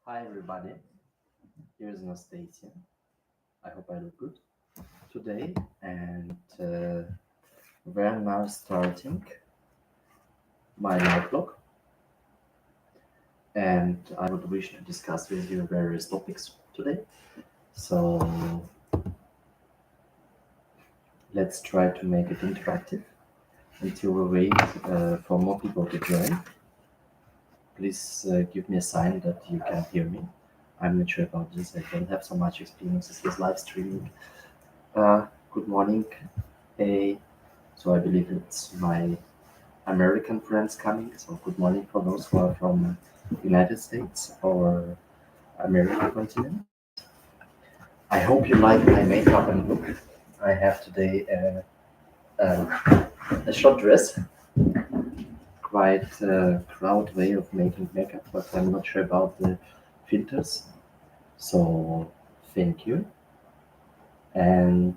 Hi everybody, here's Anastasia. I hope I look good today, and we're now starting my live blog, and I would wish to discuss with you various topics today. So let's try to make it interactive until we wait for more people to join. Please give me a sign that you can hear me. I'm not sure about this. I don't have so much experience with live streaming. Good morning. Hey. So I believe it's my American friends coming. So good morning for those who are from United States or American continent. I hope you like my makeup and look. I have today a short dress, quite a crowd way of making makeup, but I'm not sure about the filters. So thank you. And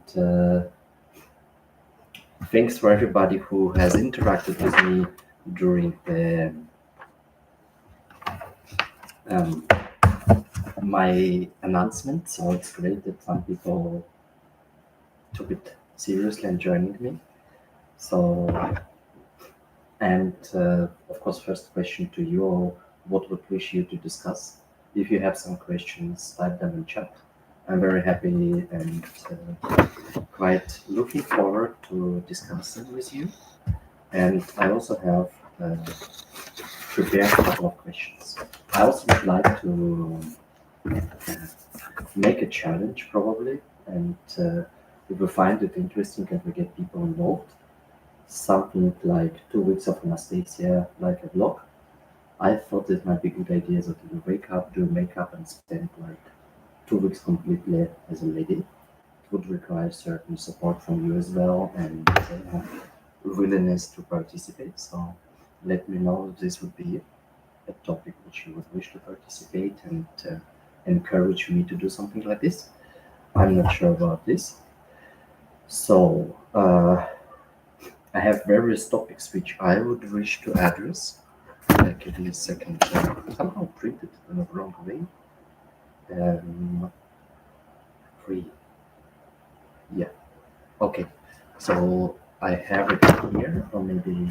thanks for everybody who has interacted with me during the um, my announcement. So it's great that some people took it seriously and joining me. So, and of course, first question to you: what would wish you to discuss? If you have some questions, type them in chat. I'm very happy and quite looking forward to discussing with you. And I also have prepared a couple of questions. I also would like to make a challenge probably, and if we find it interesting and we get people involved, something like 2 weeks of Anastasia, like a vlog. I thought it might be a good idea that you wake up, do makeup, and spend like 2 weeks completely as a lady. It would require certain support from you as well and willingness to participate. So let me know if this would be a topic which you would wish to participate and encourage me to do something like this. I'm not sure about this. So I have various topics which I would wish to address. Give me a second. Somehow printed in the wrong way. Um, free. Yeah. Okay. So I have it here, or maybe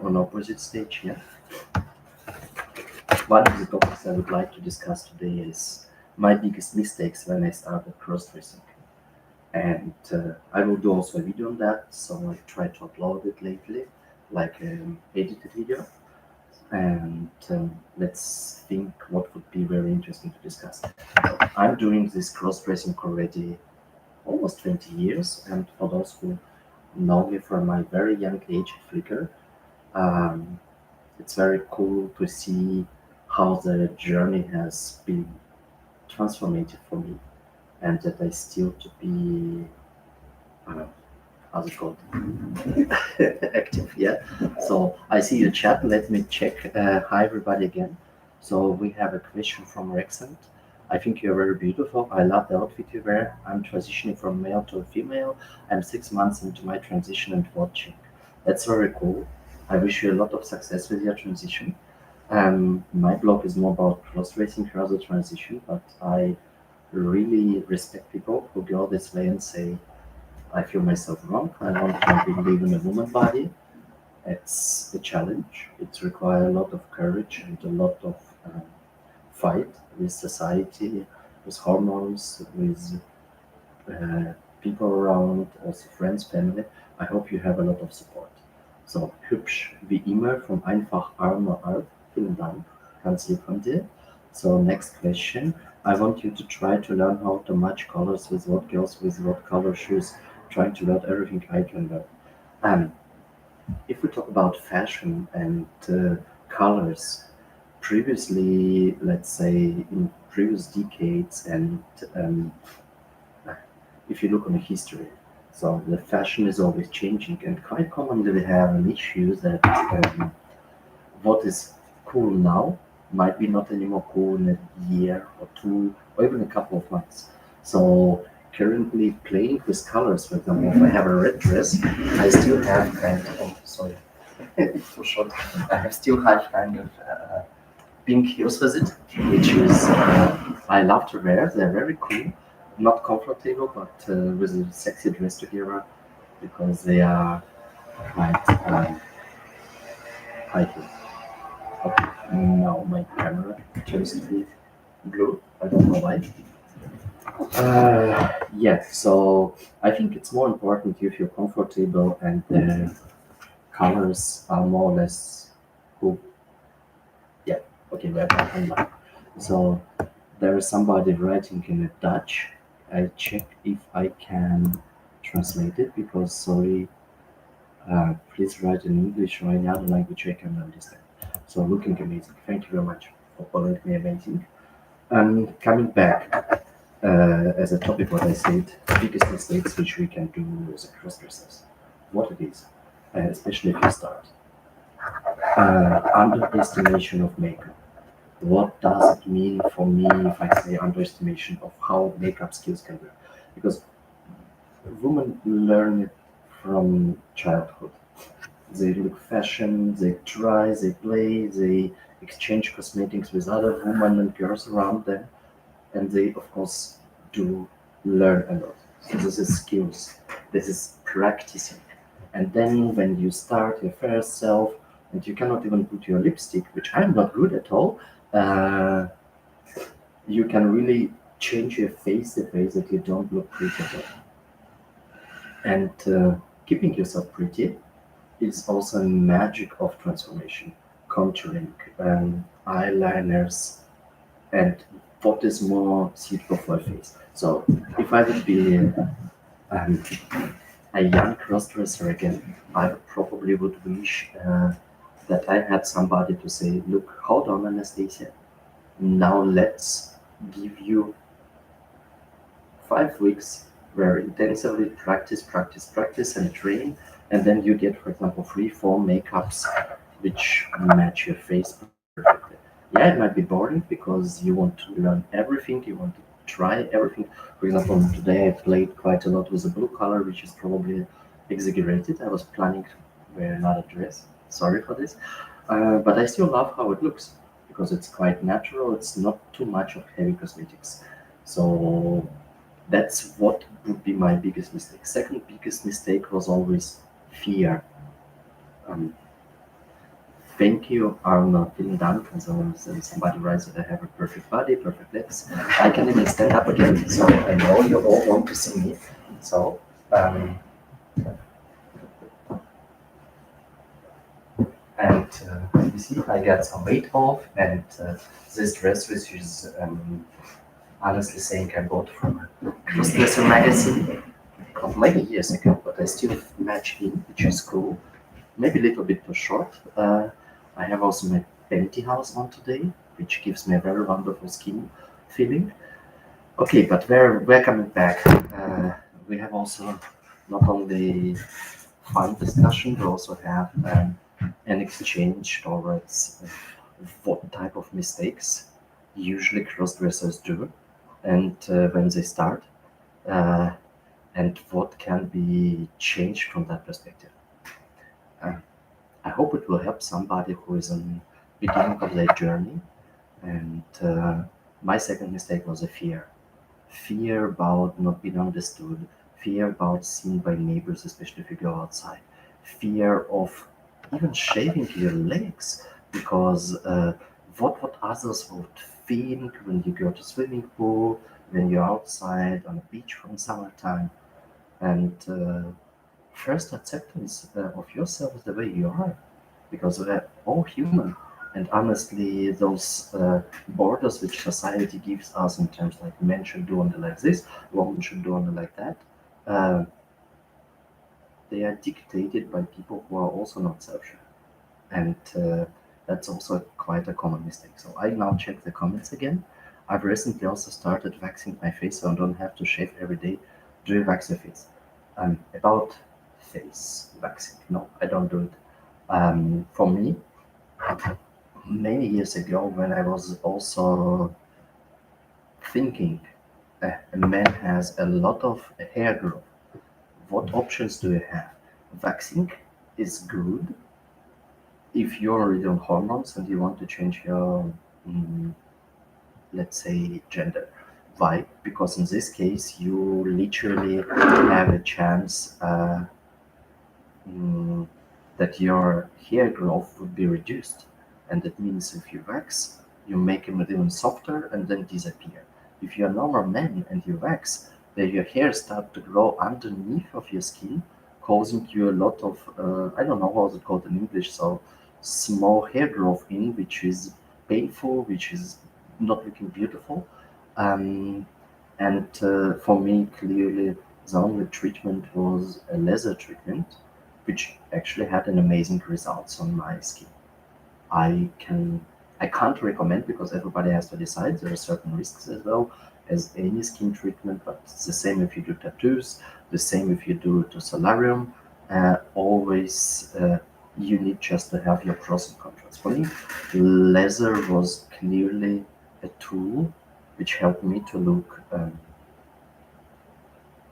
on opposite stage here. One of the topics I would like to discuss today is my biggest mistakes when I started cross-dressing. And I will do also a video on that, so I try to upload it lately, like an edited video. And let's think what would be very interesting to discuss. So I'm doing this cross-dressing already almost 20 years, and for those who know me from my very young age at Flickr, um, it's very cool to see how the journey has been transformative for me, and that I still to be uh, how's it called? Active, yeah. So I see your chat. Let me check. Hi, everybody again. So we have a question from Rexant. I think you're very beautiful. I love the outfit you wear. I'm transitioning from male to female. I'm 6 months into my transition and watching. That's very cool. I wish you a lot of success with your transition. My blog is more about cross-dressing throughout the transition, but I really respect people who go this way and say, I feel myself wrong. I want to live in a woman body. It's a challenge. It requires a lot of courage and a lot of fight with society, with hormones, with people around, also friends, family. I hope you have a lot of support. So, hübsch wie immer von einfach armer Art. Vielen Dank. Ganz lieb von dir. So, next question. I want you to try to learn how to match colors with what girls with what color shoes. Trying to learn everything I can learn. Um, if we talk about fashion and colors, previously, let's say in previous decades, and if you look on the history, so the fashion is always changing, and quite commonly we have an issue that what is cool now might be not anymore cool in a year or two, or even a couple of months. So currently playing with colors, for example, if I have a red dress, I still have kind of, oh, sorry, it's too short. I have still have kind of pink heels with it, which is I love to wear. They're very cool, not comfortable, but with a sexy dress together because they are quite high heels. Okay, now my camera turns to be blue. I don't know why. Yeah, so I think it's more important if you're comfortable and the colors are more or less cool. Yeah, okay, we're back online. So there is somebody writing in Dutch. I check if I can translate it because sorry, please write in English or any other language I can understand. So looking amazing. Thank you very much for following me amazing. Coming back as a topic, what I said, biggest mistakes which we can do as a cross-dressers. What it is, especially if you start. Underestimation of makeup. What does it mean for me if I say underestimation of how makeup skills can work? Because women learn it from childhood. They look fashion, they try, they play, they exchange cosmetics with other women and girls around them, and they, of course, do learn a lot. So this is skills, this is practicing. And then when you start your first self, and you cannot even put your lipstick, which I'm not good at all, uh, you can really change your face the way that you don't look pretty at all. And keeping yourself pretty is also a magic of transformation, contouring, eyeliners, and what is more suitable for a face. So if I would be um, a young crossdresser again, I probably would wish that I had somebody to say, look, hold on, Anastasia. Now let's give you 5 weeks where intensively practice, and train, and then you get, for example, 3, 4 makeups which match your face perfectly. Yeah, it might be boring because you want to learn everything, you want to try everything. For example, today I played quite a lot with a blue color, which is probably exaggerated. I was planning to wear another dress. Sorry for this. But I still love how it looks because it's quite natural. It's not too much of heavy cosmetics. So that's what would be my biggest mistake. Second biggest mistake was always fear. Um, Thank you, Arnold. Vielen Dank. And somebody writes that I have a perfect body, perfect legs. I can even stand up again. So I know you all want to see me. So, and you see, I got some weight off, and this dress, which is honestly saying I bought from a Crossdresser magazine of many years ago, but I still match in, which is cool. Maybe a little bit too short. I have also my pantyhose on today, which gives me a very wonderful skin feeling. Okay, but we're coming back. We have also not only fun discussion, we also have an exchange towards what type of mistakes usually crossdressers do, and when they start, uh, and what can be changed from that perspective. Uh, I hope it will help somebody who is in beginning of their journey. And my second mistake was a fear about not being understood, fear about seen by neighbors, especially if you go outside, fear of even shaving your legs because what others would think when you go to swimming pool, when you're outside on a beach from summertime, and first acceptance of yourself the way you are, because we're all human. And honestly, those borders which society gives us in terms like men should do only like this, women should do only like that, uh, they are dictated by people who are also not self-sure. And that's also quite a common mistake. So I now check the comments again. I've recently also started waxing my face so I don't have to shave every day. Do you wax your face? About face waxing. No, I don't do it. For me, many years ago, when I was also thinking a man has a lot of hair growth, what options do you have? Waxing is good if you're already on hormones and you want to change your mm, let's say, gender. Why? Because in this case, you literally have a chance mm, that your hair growth would be reduced. And that means if you wax, you make them even softer and then disappear. If you're a normal man and you wax, then your hair start to grow underneath of your skin, causing you a lot of, I don't know how it's called in English, so small hair growth in, which is painful, which is not looking beautiful. Um, and for me, clearly, the only treatment was a laser treatment, which actually had an amazing results on my skin. I can I can't recommend because everybody has to decide. There are certain risks as well as any skin treatment, but it's the same if you do tattoos, the same if you do to solarium. Always you need just to have your pros and cons. For me, laser was clearly a tool which helped me to look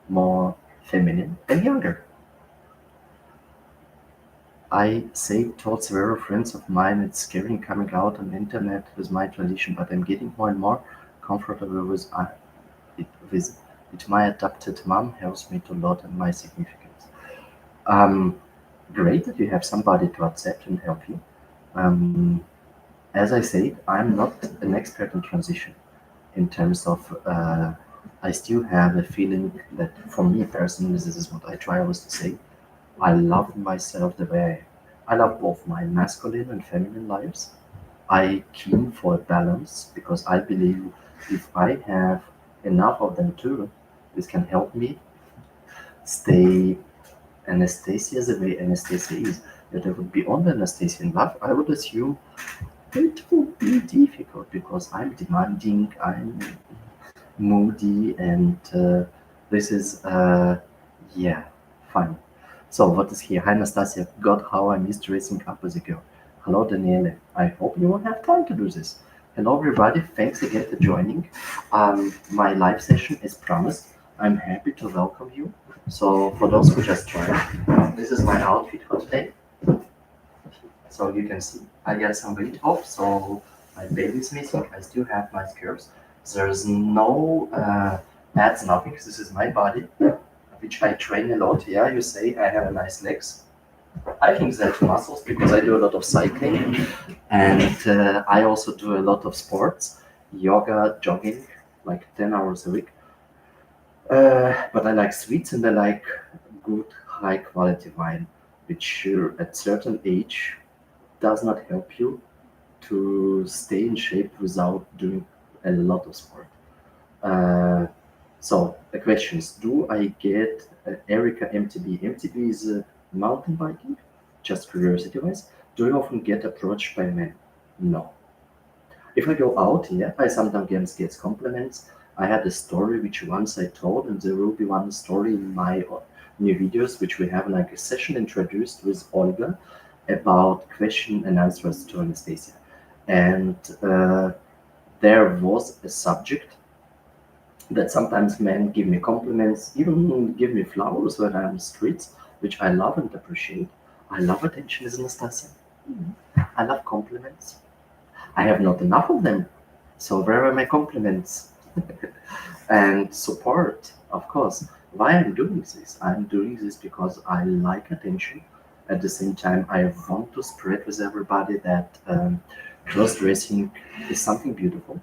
more feminine and younger. I say towards several friends of mine it's scary coming out on the internet with my tradition, but I'm getting more and more comfortable it, with it. My adopted mom helps me to lot in my significance. Um, Great that you have somebody to accept and help you. Um, as I said, I'm not an expert in transition in terms of I still have a feeling that for me personally, this is what I try always to say. I love myself the way I am. I love both my masculine and feminine lives. I keen for a balance because I believe if I have enough of them too, this can help me stay Anastasia the way Anastasia is. That I would be on Anastasia in love, I would assume it would be difficult because I'm demanding, I'm moody, and this is, yeah, fine. So, what is here? Hi, Anastasia. God, how I missed dressing up as a girl. Hello, Daniele. I hope you will have time to do this. Hello, everybody. Thanks again for joining. My live session is promised. I'm happy to welcome you. So, for those who just joined, this is my outfit for today. So you can see I got some weight off, so my baby's missing. I still have my curves. There's no pads, nothing. This is my body, which I train a lot. Yeah, you say I have a nice legs. I think that's muscles because I do a lot of cycling and I also do a lot of sports, yoga, jogging, like 10 hours a week. But I like sweets and I like good, high quality wine, which at certain age does not help you to stay in shape without doing a lot of sport. Uh, so the question is, do I get Erica MTB? MTB is mountain biking, just curiosity wise. Do I often get approached by men? No. If I go out, yeah, I sometimes get compliments. I had a story which once I told, and there will be one story in my new videos, which we have like a session introduced with Olga about question and answers to Anastasia. And there was a subject that sometimes men give me compliments, even give me flowers when I'm on the streets, which I love and appreciate. I love attention, is Anastasia. I love compliments. I have not enough of them. So where are my compliments? And support, of course. Why I'm doing this? I'm doing this because I like attention. At the same time, I want to spread with everybody that cross-dressing is something beautiful.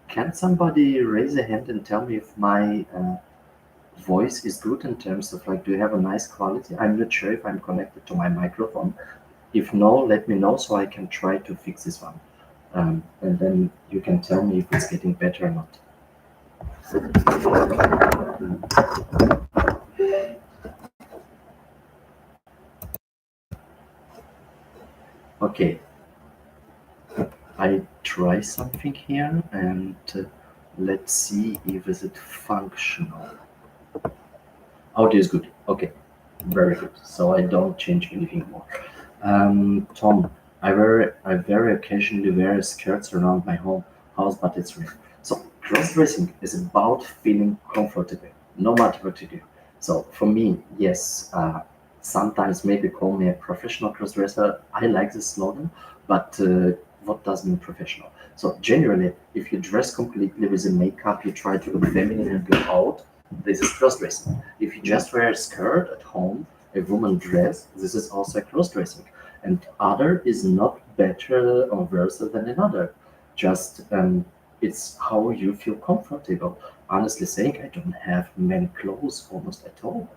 Can somebody raise a hand and tell me if my voice is good in terms of like, do you have a nice quality? I'm not sure if I'm connected to my microphone. If no, let me know so I can try to fix this one. And then you can tell me if it's getting better or not. Okay, I try something here and let's see if is it functional. Audio is good. Okay, very good. So I don't change anything more. Tom, I very occasionally wear skirts around my home house, but it's rare. So cross-dressing is about feeling comfortable, no matter what you do. So for me, yes, sometimes maybe call me a professional cross-dresser. I like this slogan, but what does mean professional? So generally, if you dress completely with a makeup, you try to look feminine and go out, this is cross-dressing. If you just wear a skirt at home, a woman dress, this is also cross-dressing. And other is not better or worse than another. Just it's how you feel comfortable. Honestly saying, I don't have many clothes almost at all.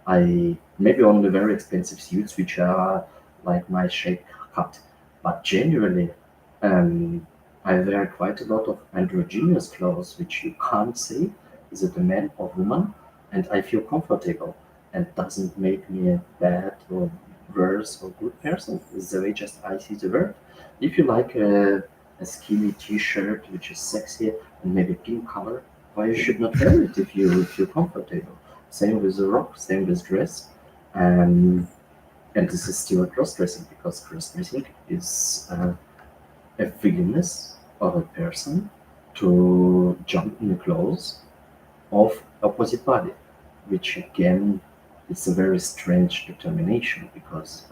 I maybe only very expensive suits which are like my shape cut. But generally, I wear quite a lot of androgynous clothes which you can't say is it a man or woman, and I feel comfortable and doesn't make me a bad or worse or good person. It's the way just I see the world. If you like a skinny T-shirt which is sexy and maybe pink color, why you should not wear it if you feel comfortable? Same with the rock, same with dress. Um, and this is still a cross-dressing because cross-dressing is a willingness of a person to jump in the clothes of opposite body, which again is a very strange determination because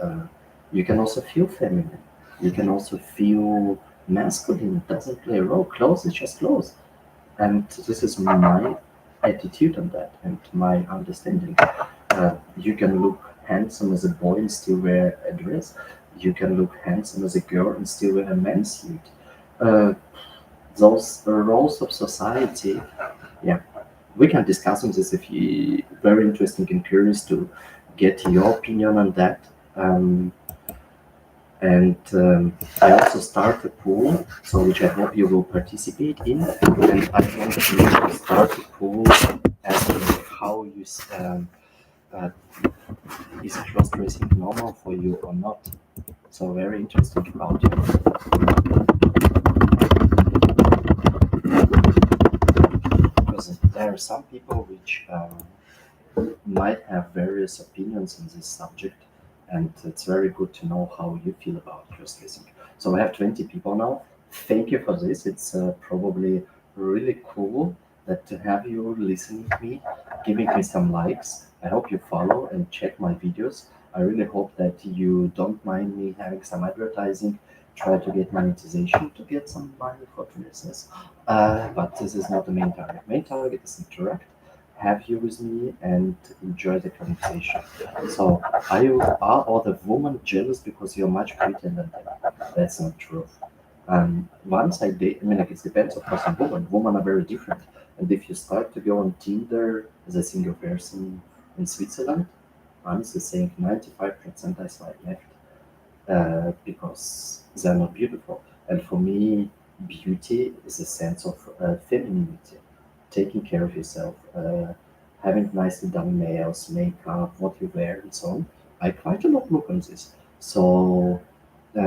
you can also feel feminine, you can also feel masculine. It doesn't play a role. Clothes is just clothes, and this is my attitude on that and my understanding. You can look handsome as a boy and still wear a dress. You can look handsome as a girl and still wear a men's suit. Uh, those roles of society, yeah, we can discuss on this if you very interesting and curious to get your opinion on that. And I also start a pool, so which I hope you will participate in. And I want to start a pool asking how you uh, is cross-dressing normal for you or not. So very interesting about you because there are some people which might have various opinions on this subject, and it's very good to know how you feel about cross-dressing. So I have 20 people now. Thank you for this. It's probably really cool that to have you listening to me, giving me some likes. I hope you follow and check my videos. I really hope that you don't mind me having some advertising, try to get monetization to get some money for dresses. But this is not the main target. Main target is interact, have you with me, and enjoy the conversation. So, are all the women jealous because you're much prettier than them? That's not true. Once I date, I mean, like it depends, of course, on women. Women are very different. And if you start to go on Tinder as a single person in Switzerland, honestly saying 95% I swipe left because they're not beautiful. And for me, beauty is a sense of femininity, taking care of yourself, having nicely done nails, makeup, what you wear, and so on. I quite a lot look on this. So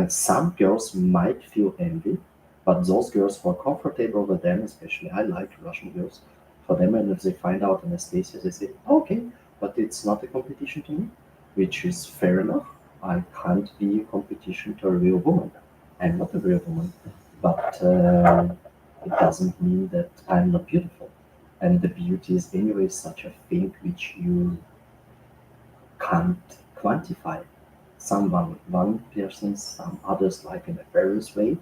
some girls might feel envy, but those girls who are comfortable with them, especially I like Russian girls, for them, and if they find out Anastasia, they say, okay, but it's not a competition to me, which is fair enough. I can't be a competition to a real woman. I'm not a real woman, but it doesn't mean that I'm not beautiful. And the beauty is anyway such a thing which you can't quantify. One person, some others like in a various way.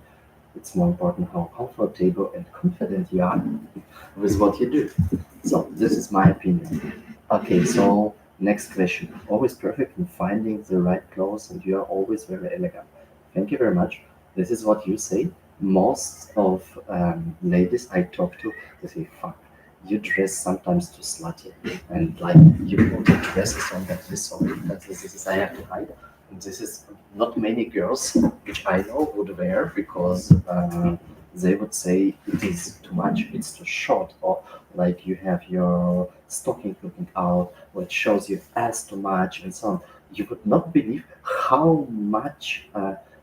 It's more important how comfortable and confident you are with what you do. So this is my opinion. Okay, so next question. Always perfect in finding the right clothes, and you are always very elegant. Thank you very much. This is what you say. Most of ladies I talk to, they say, "Fuck, you dress sometimes too slutty, and like you put the dresses on that is so that this is I have to hide." And this is not many girls which I know would wear because they would say it is too much, it's too short, or like you have your stocking looking out, or it shows your ass too much, and so on. You would not believe how much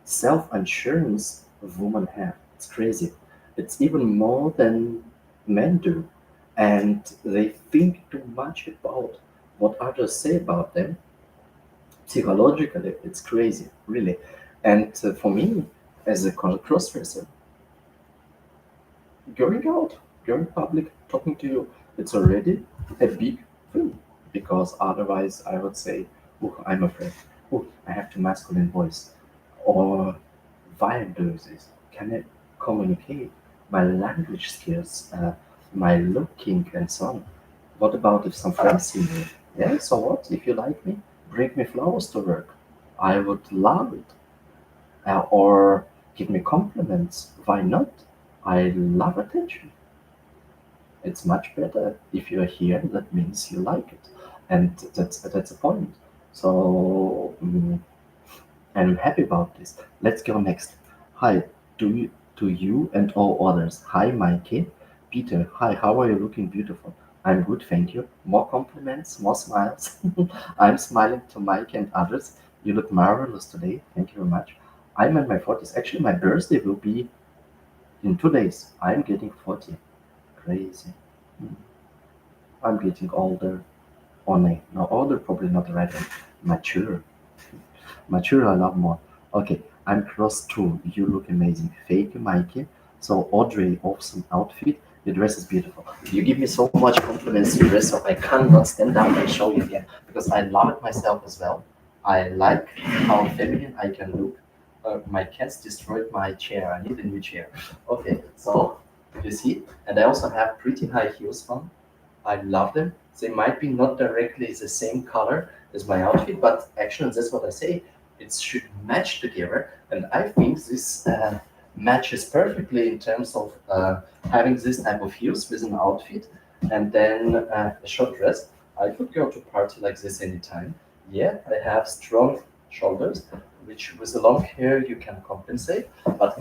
self-assurance women have. It's crazy. It's even more than men do, and they think too much about what others say about them. Psychologically, it's crazy, really. And for me, as a cross-dresser, going out, going public, talking to you, it's already a big thing. Because otherwise, I would say, oh, I'm afraid. Oh, I have too masculine voice. Or why I'm doing this? Can I communicate, my language skills, my looking, and so on. What about if some friends see me? Yeah, so what? If you like me, bring me flowers to work. I would love it. Or give me compliments. Why not? I love attention. It's much better if you're here. That means you like it, and that's the point. So I'm happy about this. Let's go next. Hi, to you and all others. Hi, Mikey. Peter. Hi, how are you looking beautiful? I'm good, thank you. More compliments, more smiles. I'm smiling to Mike and others. You look marvelous today. Thank you very much. I'm in my 40s. Actually, my birthday will be in 2 days. I'm getting 40. Crazy. Hmm. I'm getting older. Or no, older probably not the right one. Mature. Mature, I love more. Okay, I'm cross too. You look amazing. Thank you, Mikey. So, Audrey, awesome outfit. Your dress is beautiful. You give me so much compliments to your dress, so I cannot stand up and show you again because I love it myself as well. I like how feminine I can look. My cats destroyed my chair. I need a new chair. Okay, so you see, and I also have pretty high heels on. I love them. They might be not directly the same color as my outfit, but actually, that's what I say. It should match together, and I think this matches perfectly in terms of having this type of heels with an outfit, and then a short dress. I could go to party like this anytime. Yeah, I have strong shoulders, which with the long hair you can compensate, but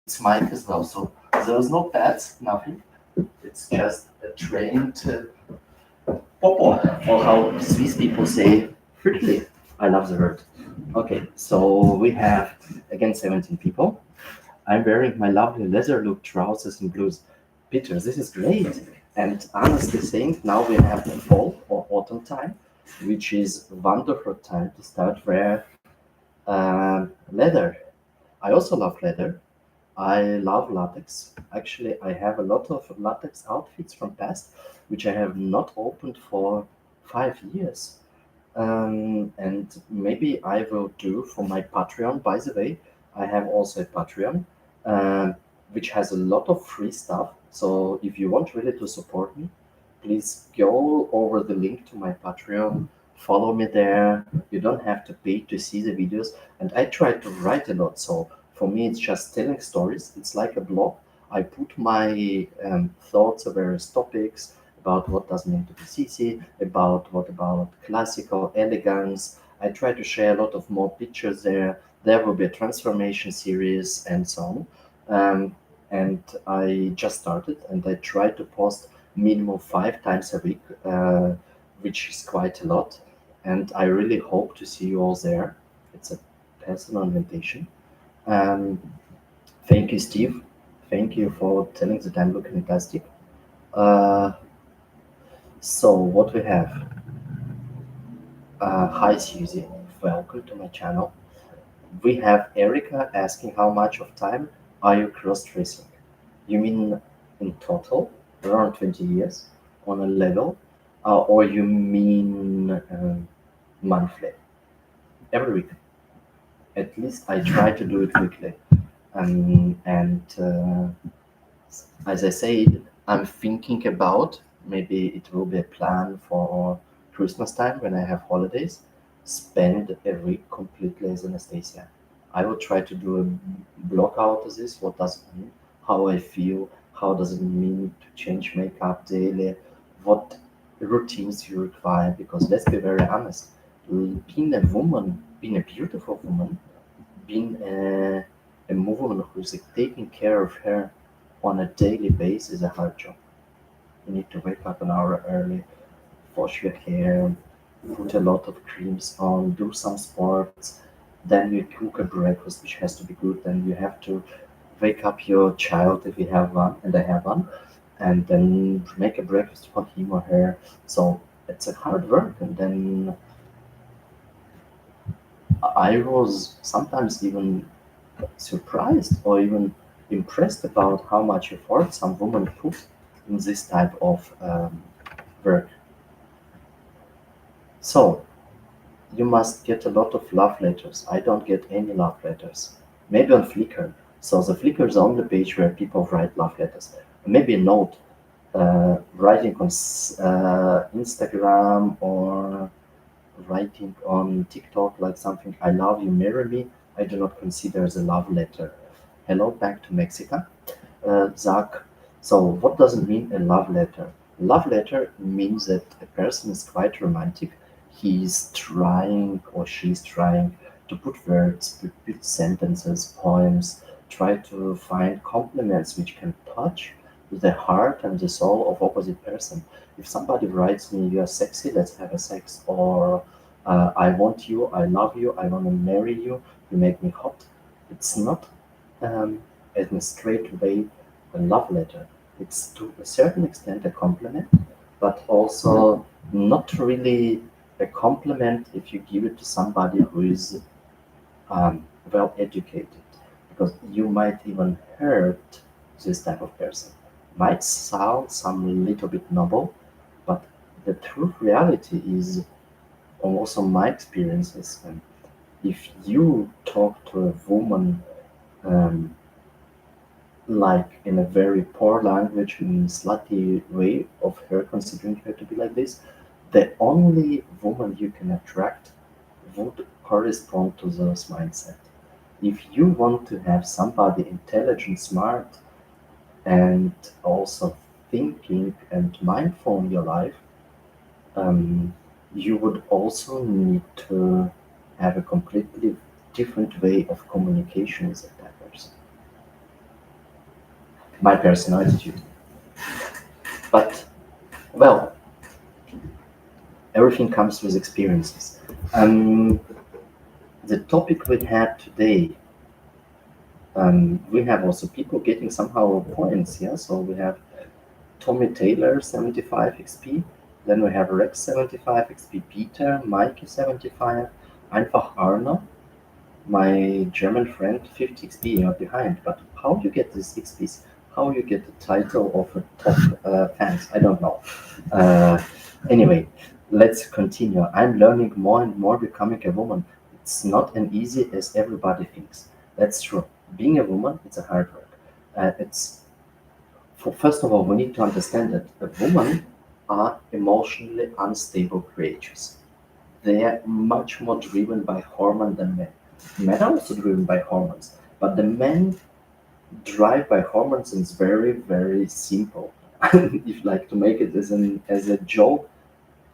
it's mine as well. So there is no pads, nothing. It's just a trained popo, or how Swiss people say, frittli. I love the word. Okay, so we have again 17 people. I'm wearing my lovely leather look trousers and blues. Peter, this is great. And honestly saying, now we have the fall or autumn time, which is wonderful time to start wear leather. I also love leather. I love latex. Actually, I have a lot of latex outfits from past, which I have not opened for 5 years. And maybe I will do for my Patreon. By the way, I have also a Patreon, um, which has a lot of free stuff. So if you want really to support me, please go over the link to my Patreon. Follow me there. You don't have to pay to see the videos. And I try to write a lot. So for me, it's just telling stories. It's like a blog. I put my thoughts of various topics about what does mean to be CC, about what about classical elegance. I try to share a lot of more pictures there. There will be a transformation series and so on. And I just started and I try to post minimum 5 times a week, which is quite a lot. And I really hope to see you all there. It's a personal invitation. Um, Thank you, Steve. Thank you for telling that I'm looking fantastic. Uh, so what we have? Hi, Susie. Welcome to my channel. We have Erica asking how much of time are you cross-dressing? You mean in total, around 20 years on a level, or you mean monthly? Every week. At least I try to do it weekly. And as I said, I'm thinking about maybe it will be a plan for Christmas time when I have holidays. Spend a week completely as Anastasia. I will try to do a block out of this. What does it mean? How I feel? How does it mean to change makeup daily? What routines you require? Because let's be very honest, being a woman, being a beautiful woman, being a woman who's like, taking care of her on a daily basis is a hard job. You need to wake up an hour early, wash your hair, put a lot of creams on, do some sports, then you cook a breakfast which has to be good, then you have to wake up your child if you have one, and I have one, and then make a breakfast for him or her. So it's a hard work, and then I was sometimes even surprised or even impressed about how much effort some women put in this type of work. So you must get a lot of love letters. I don't get any love letters. Maybe on Flickr. So the Flickr is on the page where people write love letters. Maybe a note, writing on Instagram or writing on TikTok like something, I love you, marry me, I do not consider as a love letter. Hello, back to Mexico. Zach, so what does it mean a love letter? Love letter means that a person is quite romantic. He's trying or she's trying to put words, put sentences, poems, try to find compliments which can touch the heart and the soul of opposite person. If somebody writes me, "You're sexy, let's have a sex," or "I want you, I love you, I want to marry you, you make me hot," it's not um, in a straight way a love letter. It's to a certain extent a compliment, but also not really a compliment if you give it to somebody who is well educated, because you might even hurt this type of person. Might sound some little bit noble, but the true reality is, also my experience is, if you talk to a woman um, like in a very poor language and slutty way of her considering her to be like this, the only woman you can attract would correspond to those mindset. If you want to have somebody intelligent, smart, and also thinking and mindful in your life, um, you would also need to have a completely different way of communication with that person. My personal attitude. But, well, everything comes with experiences. Um, the topic we had today, we have also people getting somehow points, yeah? So we have Tommy Taylor, 75 XP. Then we have Rex, 75 XP, Peter, Mikey, 75, Einfach Arno, my German friend, 50 XP, you're behind. But how you get these XPs? How you get the title of a top fans? I don't know. Uh, anyway, let's continue. I'm learning more and more becoming a woman. It's not as easy as everybody thinks. That's true. Being a woman, it's a hard work. It's for first of all, we need to understand that women are emotionally unstable creatures. They are much more driven by hormone than men. Men are also driven by hormones, but the men drive by hormones is very, very simple. If you like to make it as a joke,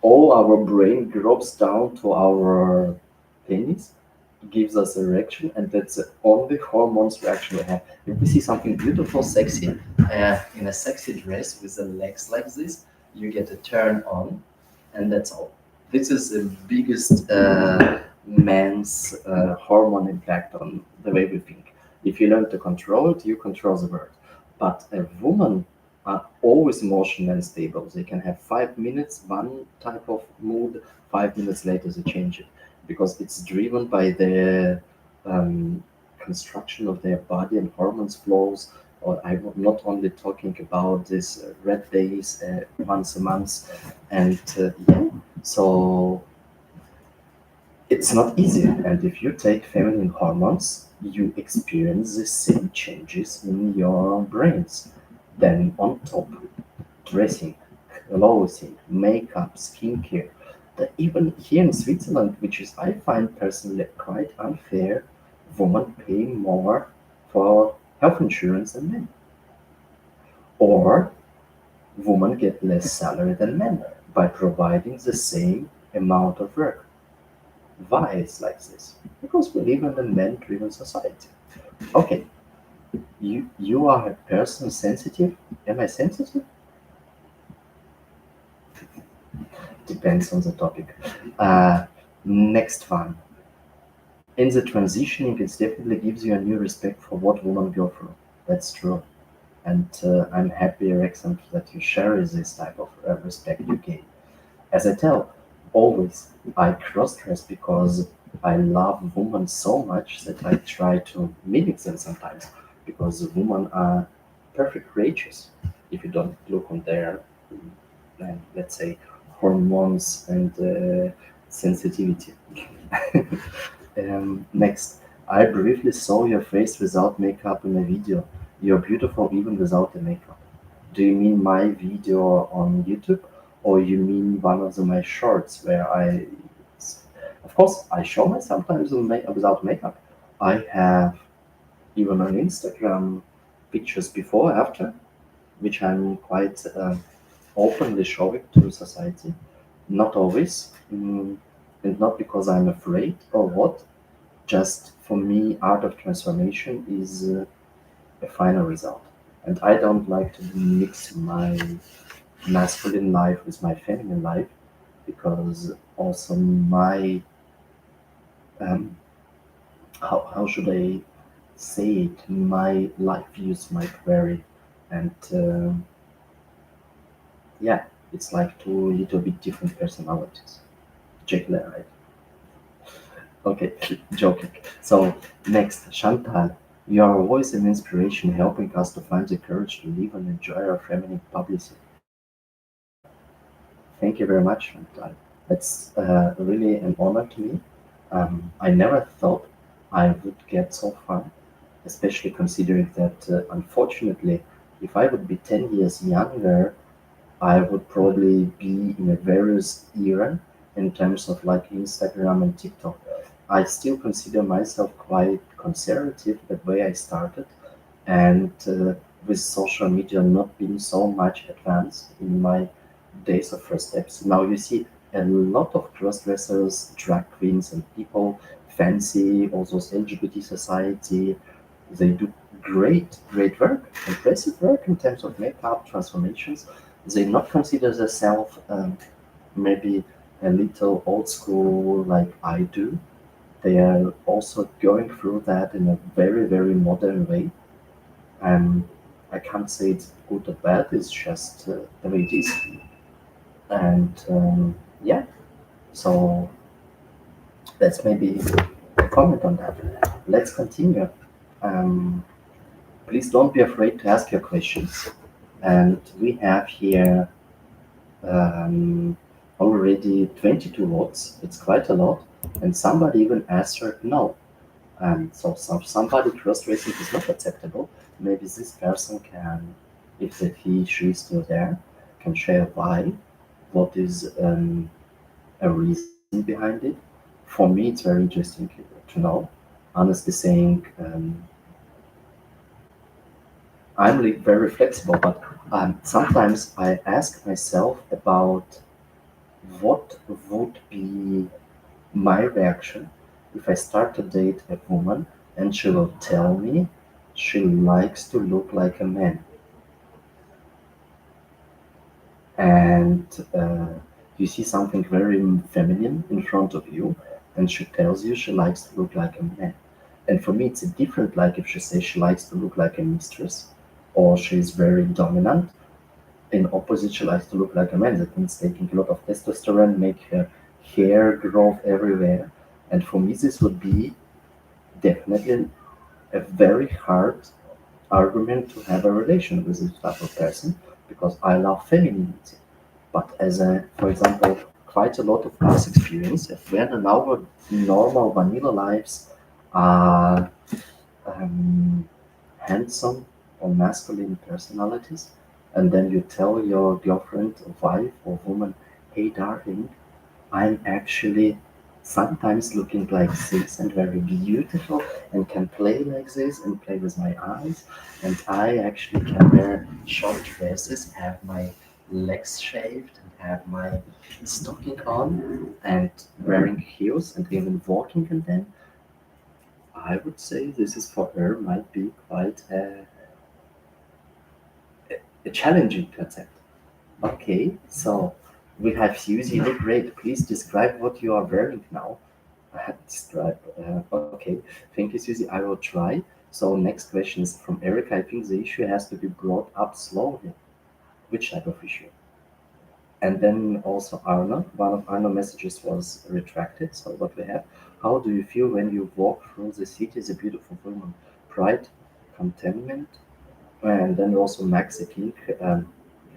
all our brain drops down to our penis, gives us erection, and that's the only hormones we actually have. If we see something beautiful, sexy, in a sexy dress with the legs like this, you get a turn on, and that's all. This is the biggest man's hormone impact on the way we think. If you learn to control it, you control the world. But a woman are always emotionally unstable. They can have 5 minutes, one type of mood, 5 minutes later they change it because it's driven by the construction of their body and hormones flows. Or I'm not only talking about this red days once a month, and yeah, so it's not easy. And if you take feminine hormones, you experience the same changes in your brains. Then on top, dressing, clothing, makeup, skincare. Even here in Switzerland, which is I find personally quite unfair, women pay more for health insurance than men. Or women get less salary than men by providing the same amount of work. Why it's like this? Because we live in a man-driven society. Okay, you are a person sensitive. Am I sensitive? Depends on the topic. Next one. In the transitioning, it definitely gives you a new respect for what women go through. That's true. And I'm happy, Rexon, that you share this type of respect you gain. As I tell, always I cross-dress because I love women so much that I try to mimic them sometimes because women are perfect creatures if you don't look on their, let's say, hormones and sensitivity. Next, I briefly saw your face without makeup in a video. You're beautiful even without the makeup. Do you mean my video on YouTube, or you mean one of my shorts where of course, I show myself sometimes without makeup. I have even on Instagram pictures before, after, which I'm quite openly showing to society. Not always, and not because I'm afraid or what. Just for me, art of transformation is a final result. And I don't like to mix my masculine life with my feminine life because also my, um, how should I say it, my life views might vary. And yeah, it's like two little bit different personalities. Jekyll and Hyde. Okay, joking. So, next, Chantal. You are always an inspiration, helping us to find the courage to live and enjoy our feminine publicity. Thank you very much, Chantal. That's really an honor to me. I never thought I would get so far, especially considering that, unfortunately, if I would be 10 years younger, I would probably be in a various era in terms of like Instagram and TikTok. I still consider myself quite conservative the way I started, and with social media not being so much advanced in my days of first steps. Now you see a lot of cross-dressers, drag queens, and people fancy, also LGBT society. They do great work, impressive work in terms of makeup transformations. They not consider themselves maybe a little old school like I do. They are also going through that in a very modern way. And I can't say it's good or bad. It's just the way it is. And yeah, so that's maybe a comment on that. Let's continue. Um, Please don't be afraid to ask your questions. And we have here um, already 22 votes. It's quite a lot. And somebody even answered no. So somebody cross-dressing is not acceptable. Maybe this person can, if that she is still there, can share why, what is a reason behind it. For me, it's very interesting to know. Honestly saying, I'm very flexible, but sometimes I ask myself about what would be my reaction if I start to date a woman and she will tell me she likes to look like a man. And you see something very feminine in front of you, and she tells you she likes to look like a man. And for me, it's a different like if she says she likes to look like a mistress or she's very dominant. In opposite, she likes to look like a man. That means taking a lot of testosterone, make her hair grow everywhere. And for me, this would be definitely a very hard argument to have a relation with this type of person because I love femininity. But as a, for example, quite a lot of us experience, if when in our normal vanilla lives are handsome or masculine personalities, and then you tell your girlfriend, wife, or woman, hey darling, I'm actually sometimes looking like this and very beautiful and can play like this and play with my eyes. And I actually can wear short dresses, have my legs shaved, and have my stocking on, and wearing heels and even walking in them. I would say this is for her might be quite a challenging concept. Okay, so we have Susie. Oh, great. Please describe what you are wearing now. Describe. Okay, thank you, Susie. I will try. So next question is from Eric. I think the issue has to be brought up slowly. Which type of issue? And then also Arno. One of Arno messages was retracted. So what we have? How do you feel when you walk through the city as a beautiful woman? Pride, contentment, and then also Max King.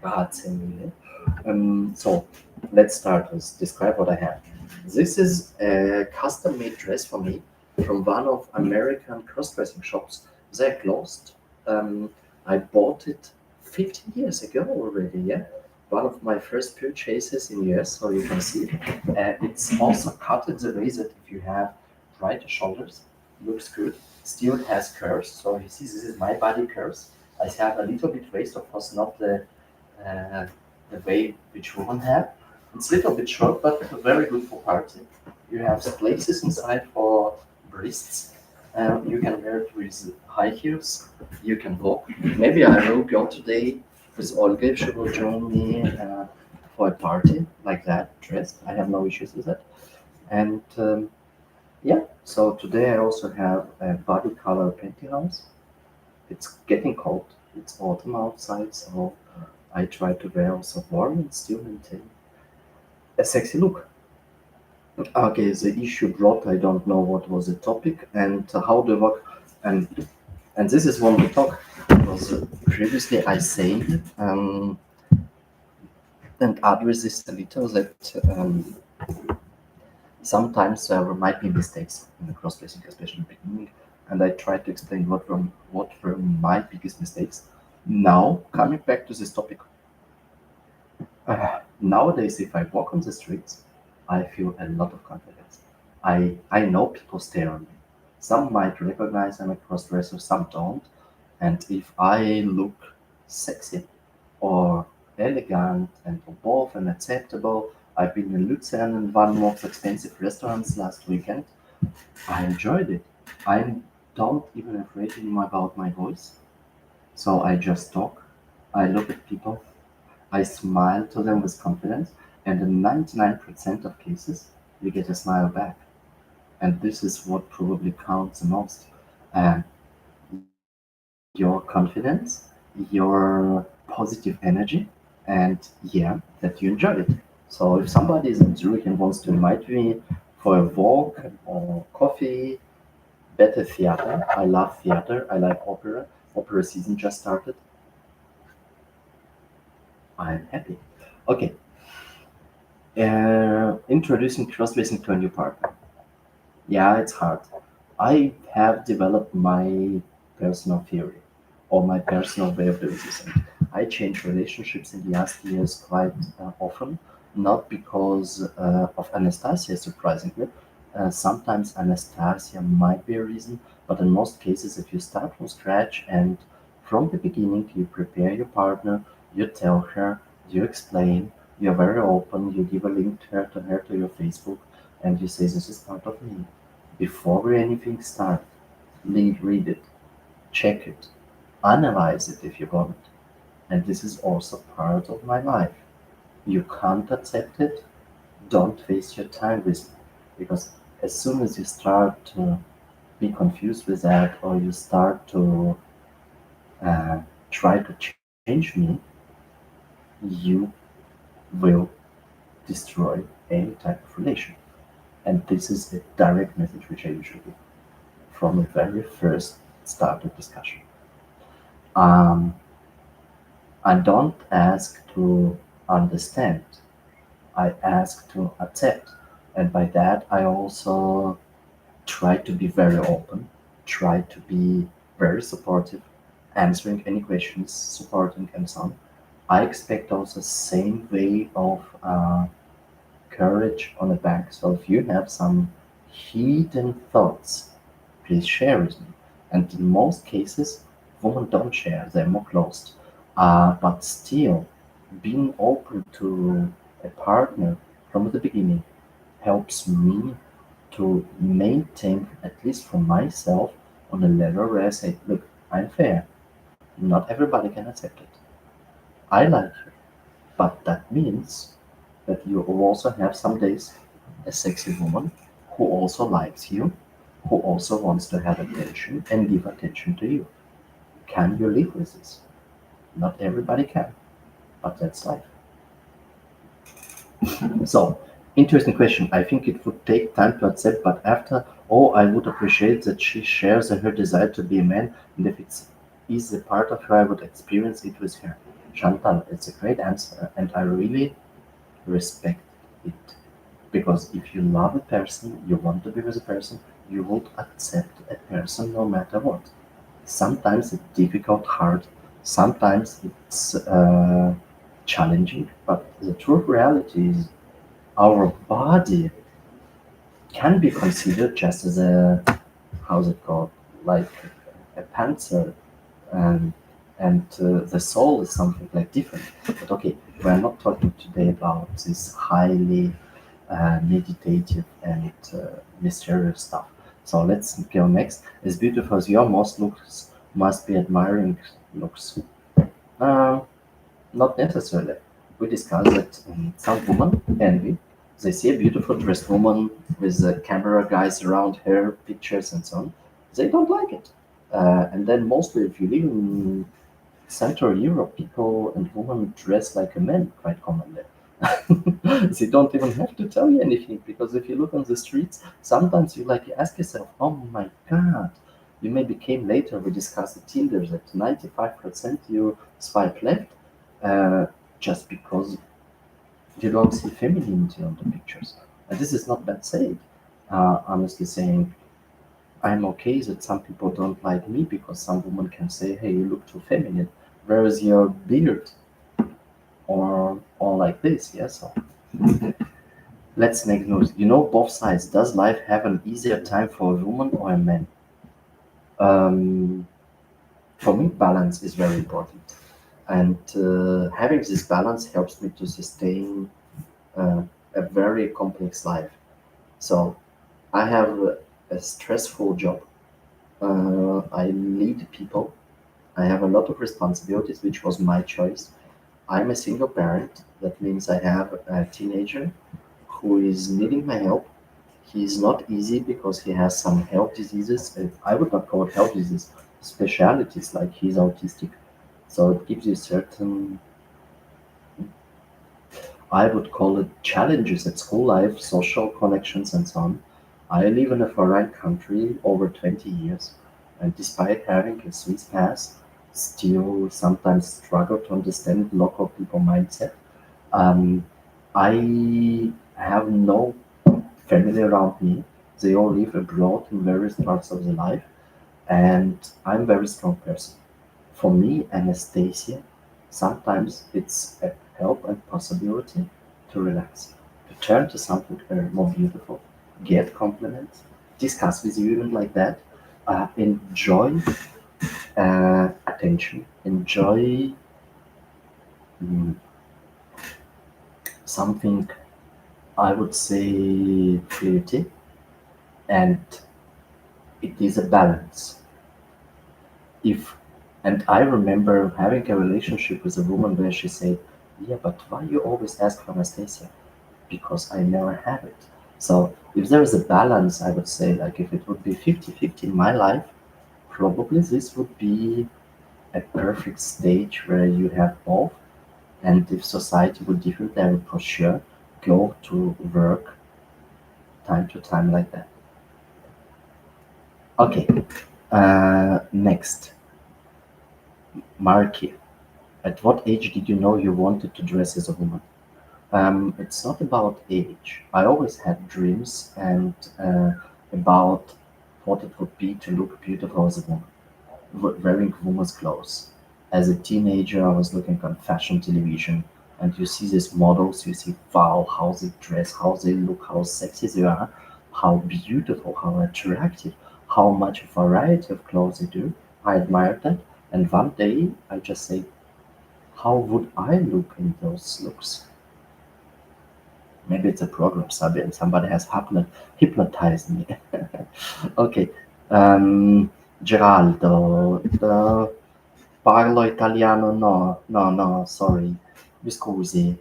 Grazie mille. So let's start with describe what I have. This is a custom made dress for me. from one of American cross-dressing shops. They're closed. Um, I bought it 15 years ago already. Yeah, one of my first purchases in US, so you can see. It's also cut in the way that if you have brighter shoulders, looks good. Still has curves. So you see, this is my body curves. I have a little bit waist, of course, not uh, the way which women have. It's a little bit short, but very good for party. You have places inside for breasts. You can wear it with high heels. You can walk. Maybe I will go today with Olga if she will join me for a party like that, dressed. I have no issues with that. And yeah, so today I also have a body color pantyhose. It's getting cold. It's autumn outside, so I try to wear also warm and still maintain a sexy look. Okay, the issue brought, I don't know what was the topic and how the work, and and this is one we talk because previously I said and address this a little that sometimes there might be mistakes in the cross-dressing, especially in the beginning, and I try to explain what were my biggest mistakes. Now coming back to this topic, nowadays, if I walk on the streets, I feel a lot of confidence. I know people stare on me. Some might recognize I'm a crossdresser, some don't. And if I look sexy or elegant and above and acceptable, I've been in Luzern in one of the most expensive restaurants last weekend. I enjoyed it. I don't even afraid anymore about my voice. So I just talk. I look at people. I smile to them with confidence, and in 99% of cases, you get a smile back. And this is what probably counts the most. And your confidence, your positive energy, and yeah, that you enjoy it. So if somebody is in Zurich and wants to invite me for a walk or coffee, better theater. I love theater. I like opera. Opera season just started. I'm happy. Okay, introducing cross-dressing to a new partner. Yeah, it's hard. I have developed my personal theory or my personal way of doing this. And I changed relationships in the last years quite often, not because of Anastasia, surprisingly. Sometimes Anastasia might be a reason, but in most cases, if you start from scratch and from the beginning you prepare your partner, you tell her, you explain, you're very open, you give a link to your Facebook, and you say, this is part of me. Before we anything start, read it, check it, analyze it if you want. And this is also part of my life. You can't accept it, don't waste your time with me. Because as soon as you start to be confused with that, or you start to uh, try to change me, you will destroy any type of relation. And this is a direct message which I usually give from the very first start of discussion. Um, I don't ask to understand, I ask to accept. And by that, I also try to be very open, try to be very supportive, answering any questions, supporting, and so on. I expect also same way of courage on the back. So if you have some hidden thoughts, please share with me. And in most cases, women don't share, they're more closed. But still, being open to a partner from the beginning helps me to maintain, at least for myself, on a level where I say, look, I'm fair. Not everybody can accept it. I like you. But that means that you will also have some days a sexy woman who also likes you, who also wants to have attention and give attention to you. Can you live with this? Not everybody can, but that's life. So, interesting question. I think it would take time to accept, but after, oh, I would appreciate that she shares her desire to be a man, and if it is a part of her, I would experience it with her. Chantal, it's a great answer, and I really respect it. Because if you love a person, you want to be with a person, you would accept a person no matter what. Sometimes it's difficult, hard, sometimes it's challenging, but the true reality is our body can be considered just as a, how's it called, like a panzer, and the soul is something like different. But okay, we're not talking today about this highly meditative and mysterious stuff. So let's go next. As beautiful as your most looks must be admiring looks. Uh, Not necessarily. We discussed that some women envy. They see a beautiful dressed woman with camera guys around her, pictures and so on. They don't like it. And then mostly if you live in Central Europe, people and women dress like a man quite commonly. They don't even have to tell you anything because if you look on the streets, sometimes you like ask yourself, "Oh my God!" You maybe came later. We discussed the Tinder that 95% you swipe left, uh, just because you don't see femininity on the pictures. And this is not bad said. Honestly saying, I'm okay that some people don't like me because some woman can say, "Hey, you look too feminine. Where is your beard?" Or like this. Yes. So let's make notes. You know both sides. Does life have an easier time for a woman or a man? Um, for me, balance is very important, and having this balance helps me to sustain uh, a very complex life. So I have a stressful job. I lead people. I have a lot of responsibilities, which was my choice. I'm a single parent. That means I have a teenager who is needing my help. He's not easy because he has some health diseases. I would not call it health disease, specialities like he's autistic. So it gives you certain, I would call it challenges at school life, social connections, and so on. I live in a foreign country over 20 years, and despite having a Swiss pass, still sometimes struggle to understand local people mindset. Um, I have no family around me. They all live abroad in various parts of their life, and I'm a very strong person. For me, Anastasia, sometimes it's a help and possibility to relax, to turn to something more beautiful, get compliments, discuss with you even like that, enjoy attention, enjoy mm, something I would say flirty, and it is a balance. If And I remember having a relationship with a woman where she said, "Yeah, but why you always ask for Anastasia?" Because I never have it. So if there is a balance, I would say, like if it would be 50-50 in my life, probably this would be a perfect stage where you have both. And if society would differently, I would for sure go to work time to time like that. Okay, next, Marky. At what age did you know you wanted to dress as a woman? It's not about age. I always had dreams and about what it would be to look beautiful as a woman, wearing woman's clothes. As a teenager, I was looking on fashion television, and you see these models, you see, wow, how they dress, how they look, how sexy they are, how beautiful, how attractive, how much variety of clothes they do. I admired that, and one day I just say, how would I look in those looks? Maybe it's a program. Somebody has hypnotized me. Okay. Um, Geraldo, parlo italiano? No, no, no. Sorry. Mi scusi.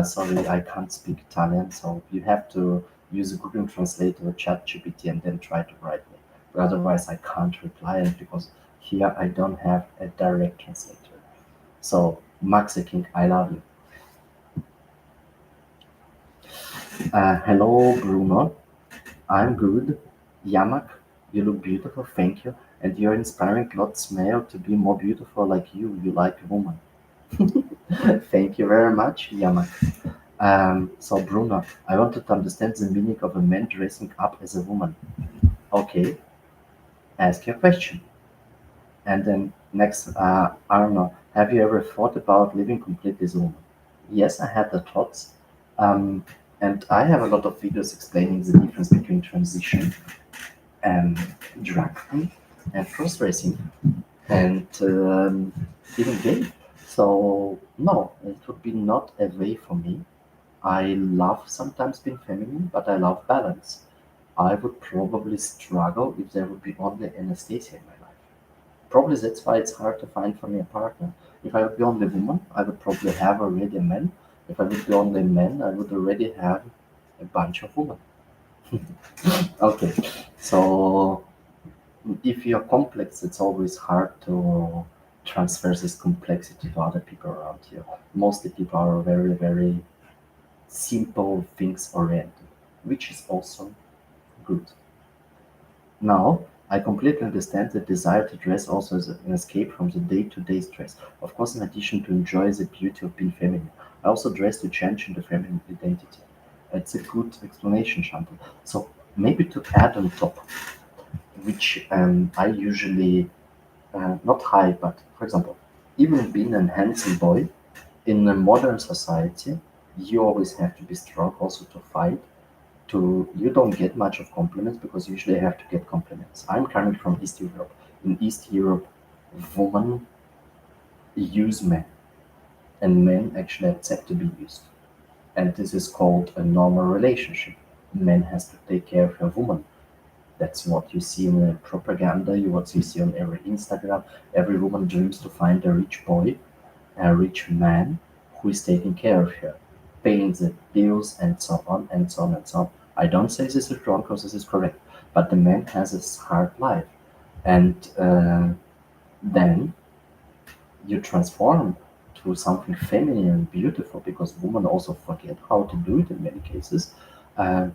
Sorry, I can't speak Italian, so you have to use a Google Translator or ChatGPT and then try to write me. But otherwise, I can't reply, and because here I don't have a direct translator. So, Maxi King, I love you. Hello, Bruno. I'm good. Yamak, you look beautiful, thank you. And you're inspiring lots male to be more beautiful like you like a woman. Thank you very much, Yamak. So Bruno, I wanted to understand the meaning of a man dressing up as a woman. Okay, ask your question. And then next, Arno, have you ever thought about living completely as a woman? Yes, I had the thoughts. Um, and I have a lot of videos explaining the difference between transition and drag queen and cross racing and even gay. So no, it would be not a way for me. I love sometimes being feminine, but I love balance. I would probably struggle if there would be only Anastasia in my life. Probably that's why it's hard to find for me a partner. If I would be only woman, I would probably have already a man. If I would be only men, I would already have a bunch of women. Okay, so if you're complex, it's always hard to transfer this complexity to other people around you. Mostly people are very, very simple things oriented, which is also good. Now, I completely understand the desire to dress also as an escape from the day-to-day stress. Of course, in addition to enjoy the beauty of being feminine, I also dress to change into feminine identity. It's a good explanation, Chantal. So maybe to add on top, which I usually not hide, but for example, even being a handsome boy in a modern society, you always have to be strong also to fight to you don't get much of compliments because usually you have to get compliments. I'm coming from East Europe. In East Europe, women use men, and men actually accept to be used. And this is called a normal relationship. Man has to take care of a woman. That's what you see in the propaganda, what you see on every Instagram. Every woman dreams to find a rich boy, a rich man who is taking care of her, paying the bills, and so on and so on and so on. I don't say this is wrong because this is correct, but the man has a hard life, and then you transform to something feminine and beautiful because women also forget how to do it in many cases. Uh,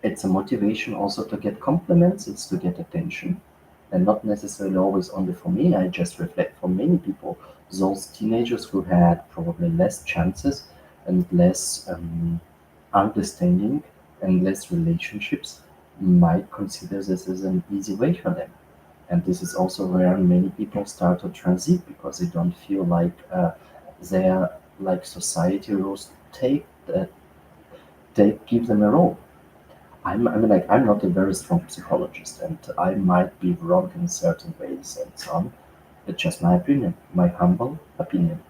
it's a motivation also to get compliments, it's to get attention, and not necessarily always only for me. I just reflect for many people, those teenagers who had probably less chances and less understanding and less relationships might consider this as an easy way for them. And this is also where many people start to transit because they don't feel like they're like society rules take they give them a role. I'm not a very strong psychologist, and I might be wrong in certain ways and so on. It's just my opinion, my humble opinion.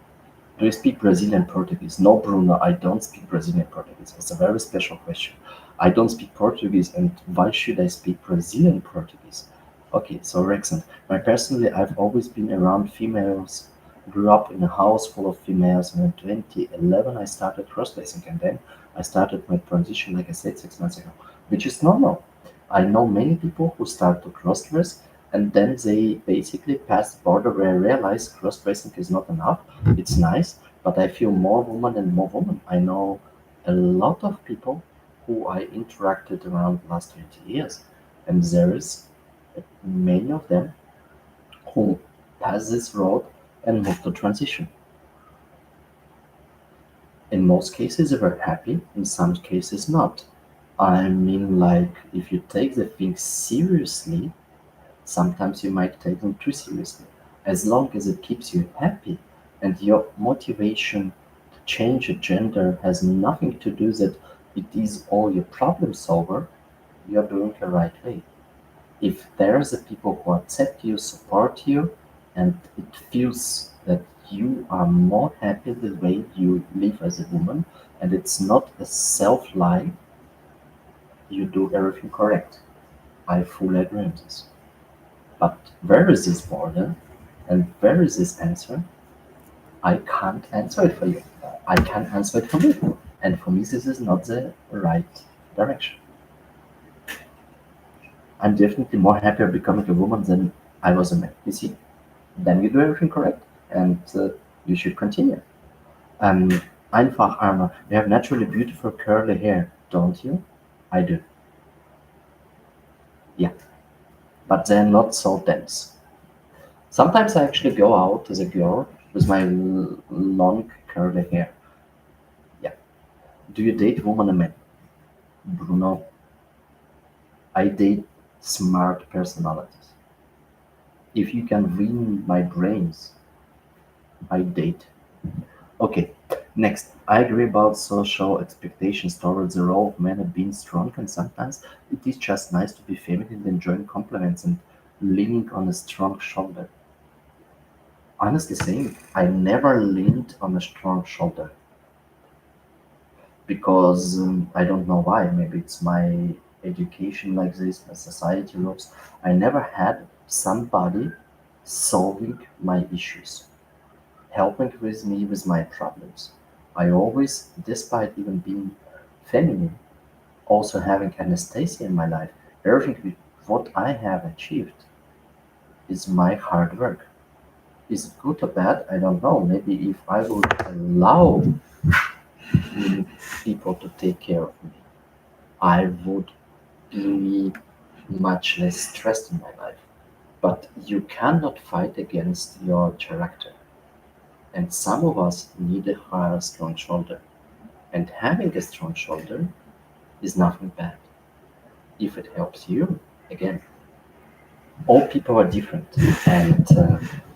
Do you speak Brazilian Portuguese? No, Bruno, I don't speak Brazilian Portuguese. It's a very special question. I don't speak Portuguese, and why should I speak Brazilian Portuguese? Okay, so Rexon, my personally, I've always been around females. Grew up in a house full of females, and in 2011 I started crossdressing, and then I started my transition, like I said, 6 months ago, which is normal. I know many people who start to crossdress, and then they basically pass the border where I realize crossdressing is not enough. It's nice, but I feel more woman and more woman. I know a lot of people who I interacted around the last 20 years, and there is many of them who pass this road and move to transition. In most cases, they were happy, in some cases, not. I mean, like, if you take the thing seriously, sometimes you might take them too seriously. As long as it keeps you happy and your motivation to change a gender has nothing to do that it is all your problem solver, you're doing the right way. If there's a people who accept you, support you, and it feels that you are more happy the way you live as a woman, and it's not a self lie, you do everything correct. I fully agree on this. But where is this border and where is this answer? I can't answer it for you. I can answer it for me. And for me, this is not the right direction. I'm definitely more happier becoming a woman than I was a man. You see, then you do everything correct and you should continue. Um, Einfach Armor, you have naturally beautiful curly hair, don't you? I do. Yeah, but they're not so dense. Sometimes I actually go out as a girl with my long curly hair. Yeah. Do you date woman and men? Bruno. I date smart personalities. If you can win my brains, I date. Okay, next. I agree about social expectations towards the role of men of being strong, and sometimes it is just nice to be feminine, enjoying compliments and leaning on a strong shoulder. Honestly saying, I never leaned on a strong shoulder because I don't know why. Maybe it's my education like this, my society rules. I never had somebody solving my issues, helping with me with my problems. I always, despite even being feminine, also having Anastasia in my life, everything what I have achieved is my hard work. Is it good or bad? I don't know. Maybe if I would allow people to take care of me, I would be much less stressed in my life. But you cannot fight against your character. And some of us need a higher, strong shoulder. And having a strong shoulder is nothing bad. If it helps you, again, all people are different. And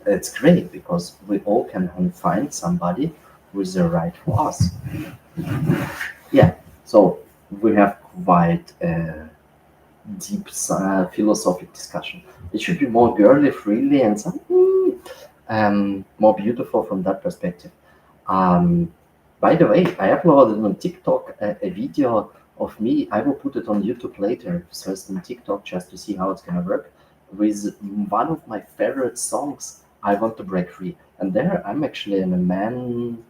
it's great because we all can find somebody who is the right for us. Yeah, so we have quite a deep philosophic discussion. It should be more girly, freely, and more beautiful from that perspective. Um, by the way, I uploaded on TikTok a video of me. I will put it on YouTube later, first on TikTok, just to see how it's gonna work. With one of my favorite songs, "I Want to Break Free," and there I'm actually in a man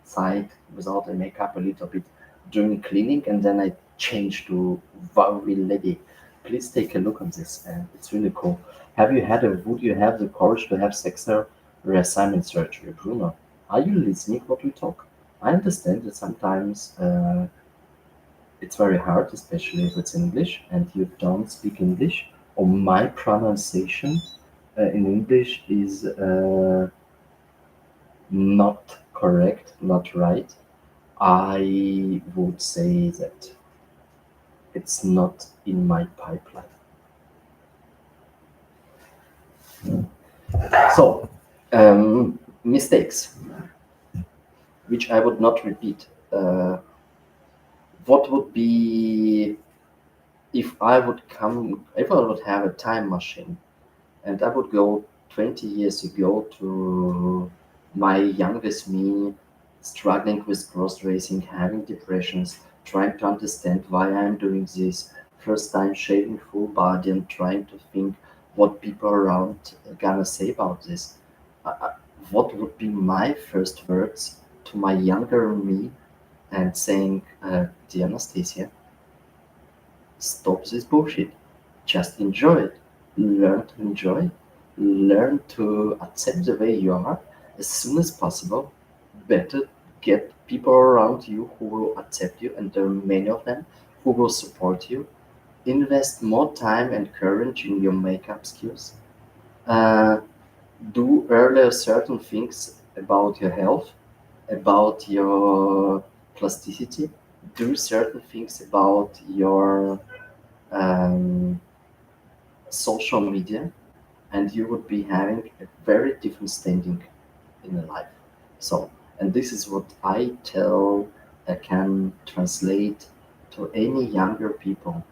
side without the makeup a little bit during cleaning, and then I change to very lady. Please take a look on this, and it's really cool. Would you have the courage to have sex or reassignment surgery, Bruno? Are you listening what we talk? I understand that sometimes it's very hard, especially if it's English and you don't speak English, or my pronunciation in English is not correct, not right. I would say that it's not in my pipeline. So, mistakes, which I would not repeat. What would be if I would have a time machine and I would go 20 years ago to my youngest me, struggling with cross racing, having depressions, trying to understand why I'm doing this, first time shaving full body and trying to think what people around are gonna say about this. Uh, what would be my first words to my younger me and saying, dear Anastasia, stop this bullshit. Just enjoy it. Learn to enjoy it. Learn to accept the way you are as soon as possible. Better get people around you who will accept you, and there are many of them who will support you. Invest more time and courage in your makeup skills. Uh, do earlier certain things about your health, about your plasticity. Do certain things about your um, social media, and you would be having a very different standing in your life. So, and this is what I tell, I can translate to any younger people: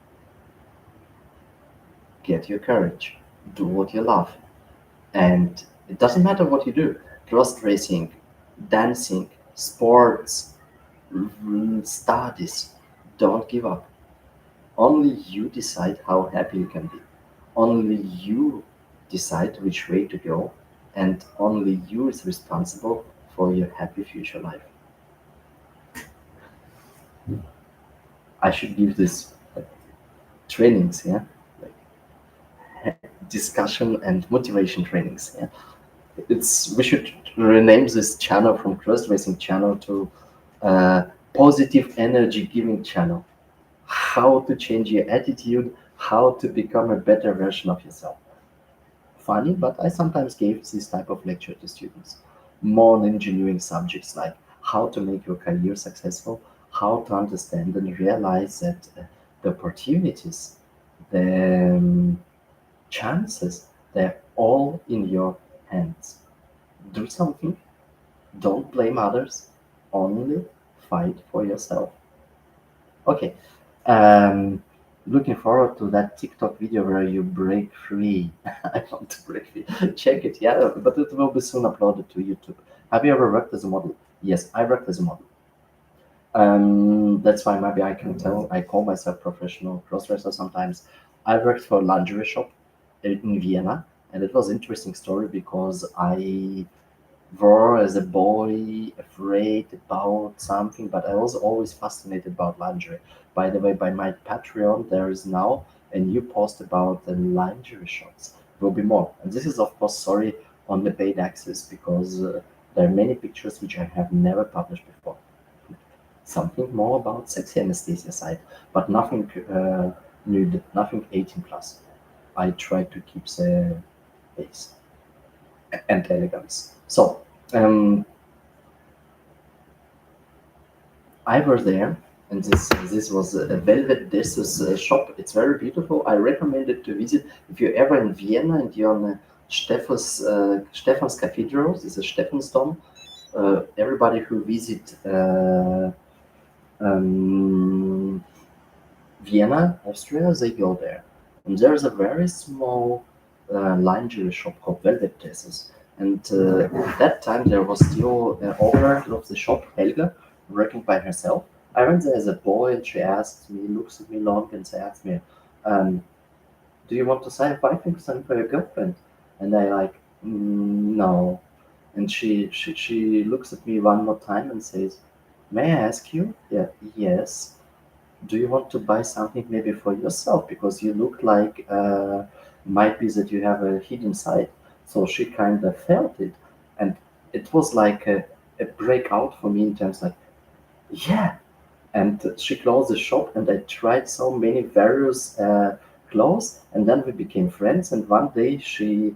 get your courage, do what you love, and it doesn't matter what you do: cross racing, dancing, sports, studies. Don't give up. Only you decide how happy you can be. Only you decide which way to go, and only you is responsible for your happy future life. I should give this trainings, yeah, like discussion and motivation trainings. Yeah, it's we should rename this channel from cross racing channel to positive energy giving channel. How to change your attitude, how to become a better version of yourself. Funny, but I sometimes gave this type of lecture to students. More on engineering subjects like how to make your career successful, how to understand and realize that the opportunities The chances, they're all in your hands. Do something, don't blame others, only fight for yourself. Okay. Um, Looking forward to that TikTok video where you break free. I want to break free. Check it, yeah, but it will be soon uploaded to YouTube. Have you ever worked as a model? Yes, I worked as a model. That's why maybe I can tell. I call myself professional crossdresser sometimes. I worked for a lingerie shop in Vienna, and it was an interesting story because I were as a boy afraid about something, but I was always fascinated about lingerie. By the way, by my Patreon, there is now a new post about the lingerie shops. There will be more. And this is, of course, sorry on the paid access because there are many pictures which I have never published before. Something more about sexy anesthesia side, but nothing nude, nothing 18 plus. I try to keep the base and elegance. So, um, I was there, and this was a velvet Dessus shop. It's very beautiful. I recommend it to visit if you're ever in Vienna and you're on the Stephans Cathedral. This is Stephansdom. Everybody who visit um, Vienna, Austria, they go there. And there's a very small lingerie shop called Velvet Dessus. And at that time, there was still an owner of the shop, Helga, working by herself. I went there as a boy, and she asked me, looks at me long, and she asked me, um, "Do you want to sign 5% for your girlfriend?" And I like, no. And she looks at me one more time and says, "May I ask you?" Yeah, yes. Do you want to buy something maybe for yourself because you look like might be that you have a hidden side. So she kind of felt it, and it was like a breakout for me in terms like, yeah. And she closed the shop, and I tried so many various clothes, and then we became friends. And one day she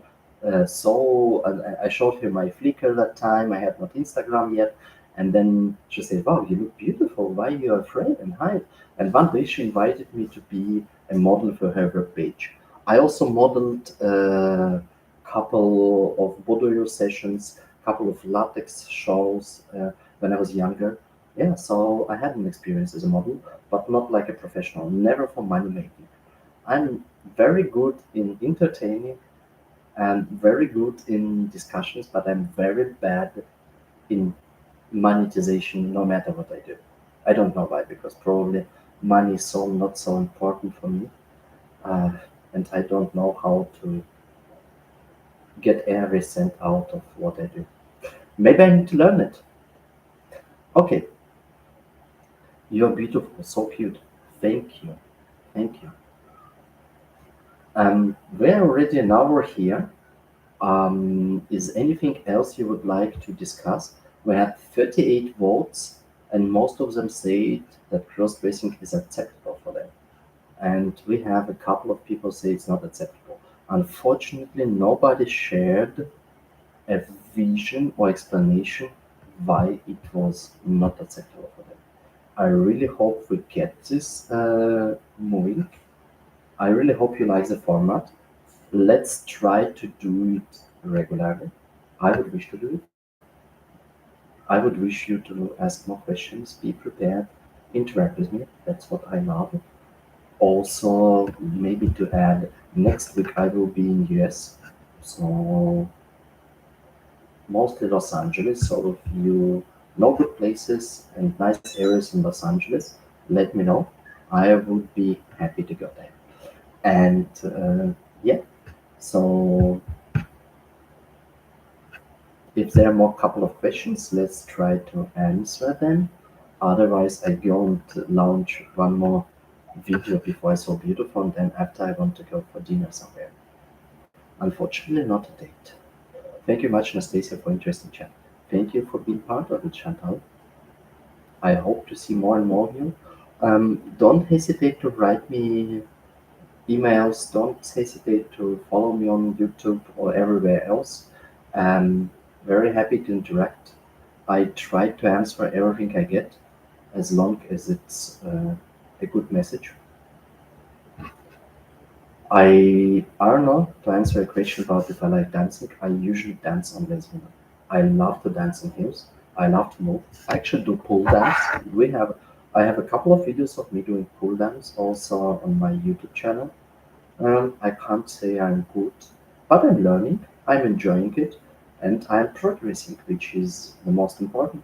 saw, and I showed her my Flickr that time. I had not Instagram yet, and then she said, "Wow, you look beautiful. Why are you afraid and hide?" And one day she invited me to be a model for her web page. I also modeled a couple of boudoir sessions, couple of latex shows when I was younger. Yeah, so I had an experience as a model, but not like a professional, never for money making. I'm very good in entertaining and very good in discussions, but I'm very bad in monetization no matter what I do. I don't know why, because probably money is so not so important for me, uh, and I don't know how to get every cent out of what I do. Maybe I need to learn it. Okay, you're beautiful, so cute. Thank you, thank you. We're already an hour here. Is anything else you would like to discuss? We had 38 votes, and most of them said that cross-dressing is acceptable for them. And we have a couple of people say it's not acceptable. Unfortunately, nobody shared a vision or explanation why it was not acceptable for them. I really hope we get this moving. I really hope you like the format. Let's try to do it regularly. I would wish to do it. I would wish you to ask more questions, be prepared, interact with me. That's what I love. Also, maybe to add, next week I will be in US, so mostly Los Angeles. So if you know good places and nice areas in Los Angeles, let me know. I would be happy to go there. And yeah, so if there are more couple of questions, let's try to answer them. Otherwise, I going to launch one more video before I so beautiful, and then after I want to go for dinner somewhere. Unfortunately, not a date. Thank you much, Anastasia, for interesting chat. Thank you for being part of it, Chantal. I hope to see more and more of you. Don't hesitate to write me emails. Don't hesitate to follow me on YouTube or everywhere else. I'm very happy to interact. I try to answer everything I get as long as it's a good message. I don't know, to answer a question about if I like dancing, I usually dance on lesbian. I love to dance on heels. I love to move. I actually do pole dance. We have I have a couple of videos of me doing pole dance also on my YouTube channel. I can't say I'm good, but I'm learning, I'm enjoying it, and I'm progressing, which is the most important.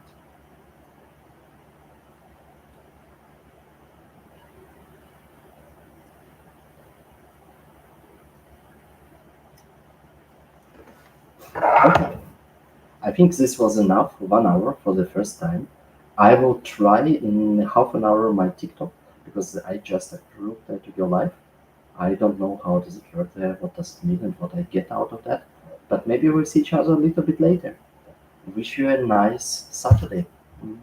Okay, I think this was enough, 1 hour for the first time. I will try in half an hour my TikTok because I just approved that to go live. I don't know how does it work there, what does it mean, and what I get out of that. But maybe we'll see each other a little bit later. Wish you a nice Saturday. Mm.